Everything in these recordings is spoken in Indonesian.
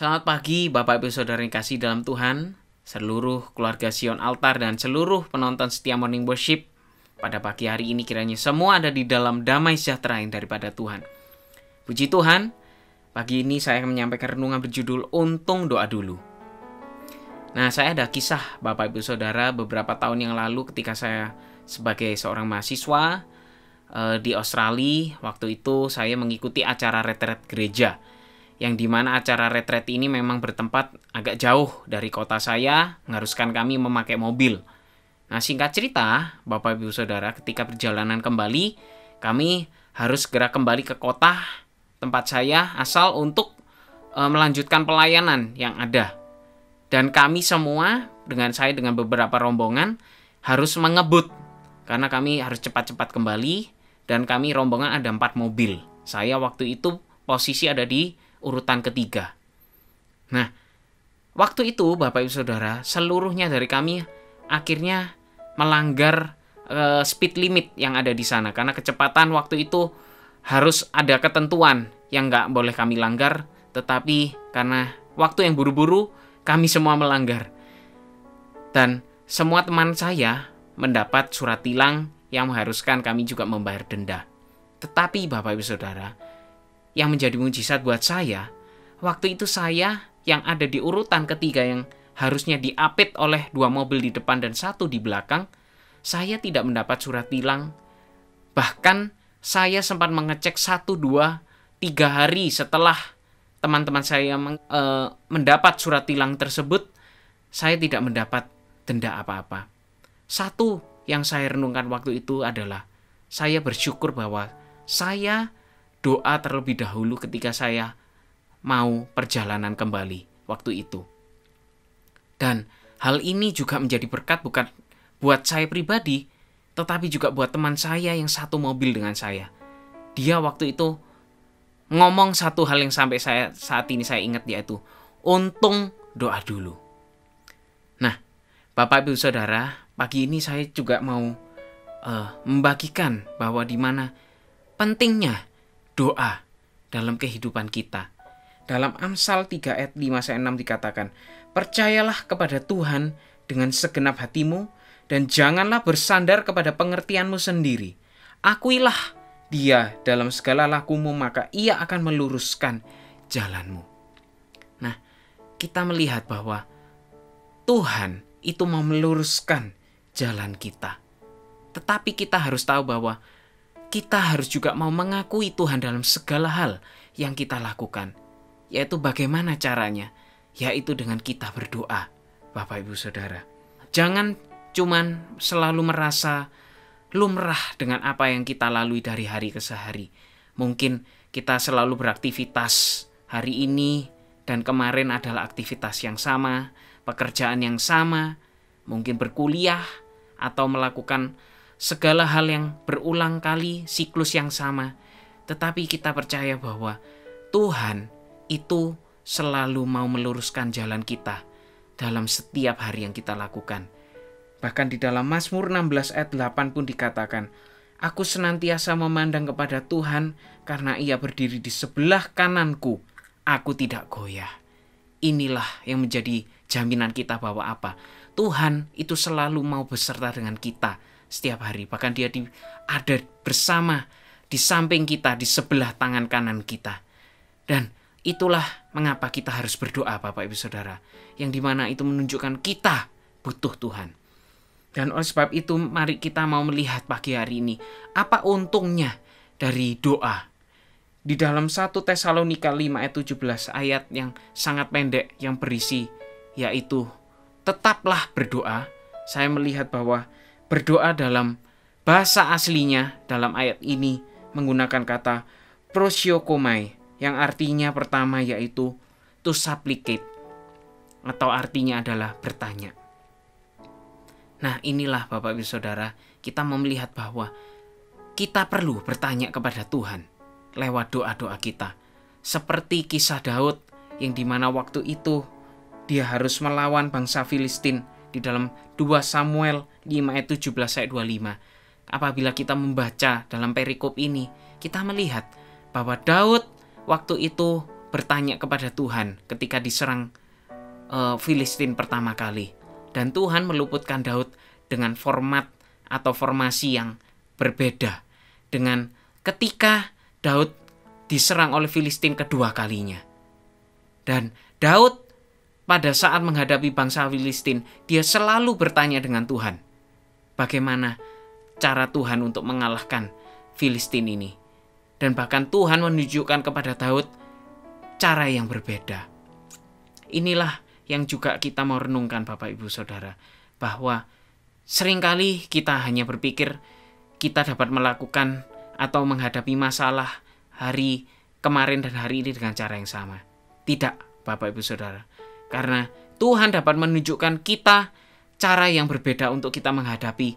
Selamat pagi Bapak Ibu Saudara yang kasih dalam Tuhan, seluruh keluarga Sion Altar dan seluruh penonton setia Morning Worship. Pada pagi hari ini kiranya semua ada di dalam damai sejahtera yang daripada Tuhan. Puji Tuhan, pagi ini saya akan menyampaikan renungan berjudul Untung Doa Dulu. Nah, saya ada kisah Bapak Ibu Saudara beberapa tahun yang lalu ketika saya sebagai seorang mahasiswa di Australia. Waktu itu saya mengikuti acara retret gereja, yang dimana acara retret ini memang bertempat agak jauh dari kota saya, mengharuskan kami memakai mobil. Nah, singkat cerita, Bapak Ibu Saudara, ketika perjalanan kembali, kami harus segera kembali ke kota tempat saya asal untuk melanjutkan pelayanan yang ada. Dan kami semua, dengan beberapa rombongan, harus mengebut, karena kami harus cepat-cepat kembali, dan kami rombongan ada 4 mobil. Saya waktu itu posisi ada di urutan ketiga. Nah, waktu itu Bapak Ibu Saudara, seluruhnya dari kami akhirnya melanggar speed limit yang ada di sana. Karena kecepatan waktu itu harus ada ketentuan yang nggak boleh kami langgar. Tetapi karena waktu yang buru-buru, kami semua melanggar. Dan semua teman saya mendapat surat tilang yang mengharuskan kami juga membayar denda. Tetapi Bapak Ibu Saudara, yang menjadi mujizat buat saya, waktu itu saya yang ada di urutan ketiga yang harusnya diapit oleh 2 mobil di depan dan 1 di belakang, saya tidak mendapat surat tilang. Bahkan saya sempat mengecek 1, 2, 3 hari setelah teman-teman saya mendapat surat tilang tersebut, saya tidak mendapat denda apa-apa. Satu yang saya renungkan waktu itu adalah saya bersyukur bahwa saya doa terlebih dahulu ketika saya mau perjalanan kembali waktu itu. Dan hal ini juga menjadi berkat bukan buat saya pribadi, tetapi juga buat teman saya yang satu mobil dengan saya. Dia waktu itu ngomong satu hal yang sampai saat ini saya ingat, yaitu untung doa dulu. Nah, Bapak Ibu Saudara, pagi ini saya juga mau membagikan bahwa di mana pentingnya doa dalam kehidupan kita. Dalam Amsal 3 ayat 5-6 dikatakan, "Percayalah kepada Tuhan dengan segenap hatimu, dan janganlah bersandar kepada pengertianmu sendiri. Akuilah Dia dalam segala lakumu, maka Ia akan meluruskan jalanmu." Nah, kita melihat bahwa Tuhan itu mau meluruskan jalan kita. Tetapi kita harus tahu bahwa kita harus juga mau mengakui Tuhan dalam segala hal yang kita lakukan. Yaitu bagaimana caranya? Yaitu dengan kita berdoa, Bapak Ibu Saudara. Jangan cuman selalu merasa lumrah dengan apa yang kita lalui dari hari ke hari. Mungkin kita selalu beraktivitas hari ini dan kemarin adalah aktivitas yang sama, pekerjaan yang sama, mungkin berkuliah atau melakukan segala hal yang berulang kali, siklus yang sama. Tetapi kita percaya bahwa Tuhan itu selalu mau meluruskan jalan kita dalam setiap hari yang kita lakukan. Bahkan di dalam Mazmur 16 ayat 8 pun dikatakan, aku senantiasa memandang kepada Tuhan karena Ia berdiri di sebelah kananku, aku tidak goyah. Inilah yang menjadi jaminan kita bahwa apa? Tuhan itu selalu mau beserta dengan kita setiap hari. Bahkan Dia ada bersama di samping kita, di sebelah tangan kanan kita. Dan itulah mengapa kita harus berdoa, Bapak Ibu Saudara. Yang dimana itu menunjukkan kita butuh Tuhan. Dan oleh sebab itu mari kita mau melihat pagi hari ini apa untungnya dari doa. Di dalam 1 Tesalonika 5 ayat 17 ayat yang sangat pendek yang berisi yaitu tetaplah berdoa. Saya melihat bahwa berdoa dalam bahasa aslinya dalam ayat ini menggunakan kata prosiokomai yang artinya pertama yaitu to supplicate atau artinya adalah bertanya. Nah inilah Bapak Ibu Saudara, kita mau melihat bahwa kita perlu bertanya kepada Tuhan lewat doa-doa kita. Seperti kisah Daud yang dimana waktu itu dia harus melawan bangsa Filistin di dalam 2 Samuel 5 ayat 17 ayat 25. Apabila kita membaca dalam perikop ini, kita melihat bahwa Daud waktu itu bertanya kepada Tuhan ketika diserang Filistin pertama kali. Dan Tuhan meluputkan Daud dengan format atau formasi yang berbeda dengan ketika Daud diserang oleh Filistin kedua kalinya. Dan Daud pada saat menghadapi bangsa Filistin, dia selalu bertanya dengan Tuhan. Bagaimana cara Tuhan untuk mengalahkan Filistin ini? Dan bahkan Tuhan menunjukkan kepada Daud cara yang berbeda. Inilah yang juga kita mau renungkan Bapak Ibu Saudara. Bahwa seringkali kita hanya berpikir kita dapat melakukan atau menghadapi masalah hari kemarin dan hari ini dengan cara yang sama. Tidak Bapak Ibu Saudara. Karena Tuhan dapat menunjukkan kita cara yang berbeda untuk kita menghadapi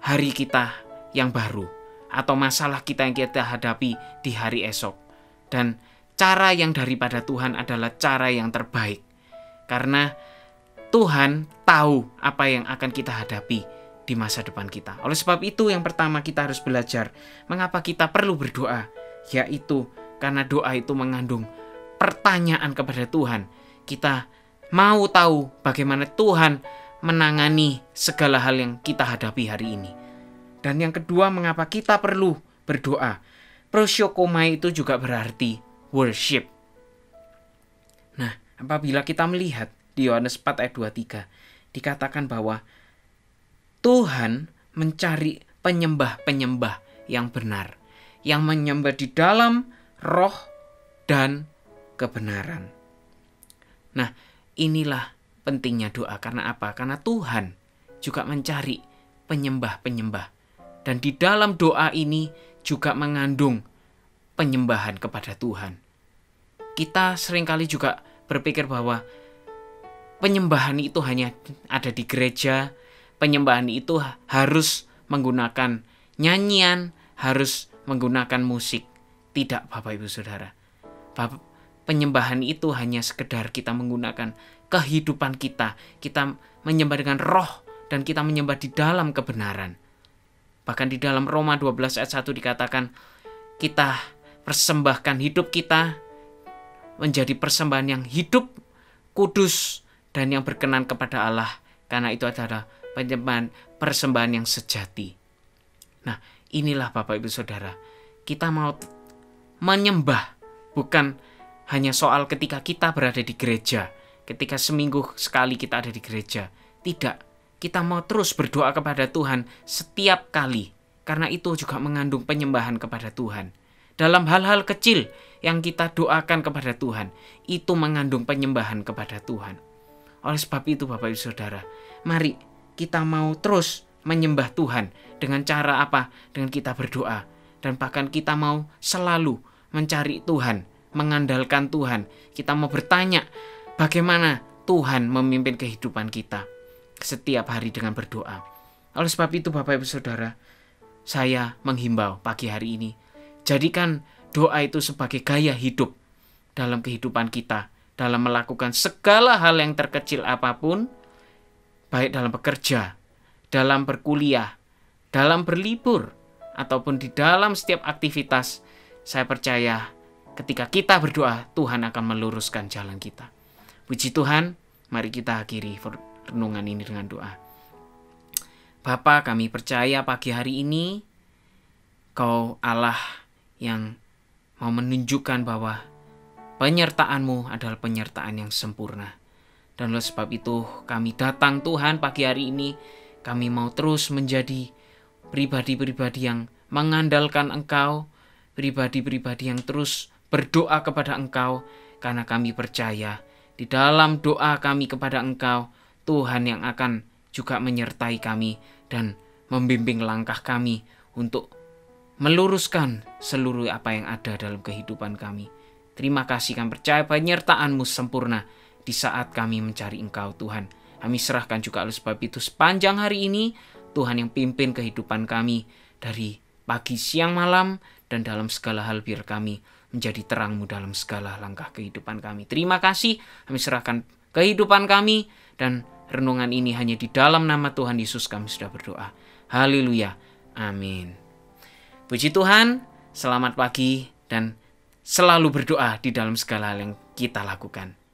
hari kita yang baru. Atau masalah kita yang kita hadapi di hari esok. Dan cara yang daripada Tuhan adalah cara yang terbaik. Karena Tuhan tahu apa yang akan kita hadapi di masa depan kita. Oleh sebab itu yang pertama kita harus belajar mengapa kita perlu berdoa. Yaitu karena doa itu mengandung pertanyaan kepada Tuhan. Kita mau tahu bagaimana Tuhan menangani segala hal yang kita hadapi hari ini. Dan yang kedua, mengapa kita perlu berdoa. Prosiokomai itu juga berarti worship. Nah, apabila kita melihat di Yohanes 4 ayat 23, dikatakan bahwa Tuhan mencari penyembah-penyembah yang benar, yang menyembah di dalam roh dan kebenaran. Nah, inilah pentingnya doa. Karena apa? Karena Tuhan juga mencari penyembah-penyembah. Dan di dalam doa ini juga mengandung penyembahan kepada Tuhan. Kita seringkali juga berpikir bahwa penyembahan itu hanya ada di gereja. Penyembahan itu harus menggunakan nyanyian, harus menggunakan musik. Tidak Bapak Ibu Saudara. Penyembahan itu hanya sekedar kita menggunakan kehidupan kita. Kita menyembah dengan roh dan kita menyembah di dalam kebenaran. Bahkan di dalam Roma 12 ayat 1 dikatakan kita persembahkan hidup kita menjadi persembahan yang hidup, kudus, dan yang berkenan kepada Allah. Karena itu adalah persembahan yang sejati. Nah, inilah Bapak Ibu Saudara. Kita mau menyembah bukan hanya soal ketika kita berada di gereja. ketika seminggu sekali kita ada di gereja. Tidak, kita mau terus berdoa kepada Tuhan setiap kali, karena itu juga mengandung penyembahan kepada Tuhan. Dalam hal-hal kecil yang kita doakan kepada Tuhan, itu mengandung penyembahan kepada Tuhan. Oleh sebab itu Bapak Ibu Saudara, mari kita mau terus menyembah Tuhan dengan cara apa? Dengan kita berdoa. Dan bahkan kita mau selalu mencari Tuhan, mengandalkan Tuhan. Kita mau bertanya bagaimana Tuhan memimpin kehidupan kita setiap hari dengan berdoa. Oleh sebab itu Bapak Ibu Saudara, saya menghimbau pagi hari ini, jadikan doa itu sebagai gaya hidup dalam kehidupan kita, dalam melakukan segala hal yang terkecil apapun, baik dalam bekerja, dalam berkuliah, dalam berlibur, ataupun di dalam setiap aktivitas. Saya percaya ketika kita berdoa, Tuhan akan meluruskan jalan kita. Puji Tuhan, mari kita akhiri renungan ini dengan doa. Bapa, kami percaya pagi hari ini Kau Allah yang mau menunjukkan bahwa penyertaan-Mu adalah penyertaan yang sempurna. Dan oleh sebab itu kami datang Tuhan pagi hari ini, kami mau terus menjadi pribadi-pribadi yang mengandalkan Engkau, pribadi-pribadi yang terus berdoa kepada Engkau, karena kami percaya di dalam doa kami kepada Engkau, Tuhan yang akan juga menyertai kami dan membimbing langkah kami untuk meluruskan seluruh apa yang ada dalam kehidupan kami. Terima kasih, kami percaya penyertaan-Mu sempurna di saat kami mencari Engkau Tuhan. Kami serahkan juga oleh sebab itu sepanjang hari ini, Tuhan yang pimpin kehidupan kami dari pagi, siang, malam, dan dalam segala hal biar kami menjadi terang-Mu dalam segala langkah kehidupan kami. Terima kasih, kami serahkan kehidupan kami dan renungan ini hanya di dalam nama Tuhan Yesus kami sudah berdoa. Haleluya. Amin. Puji Tuhan, selamat pagi dan selalu berdoa di dalam segala hal yang kita lakukan.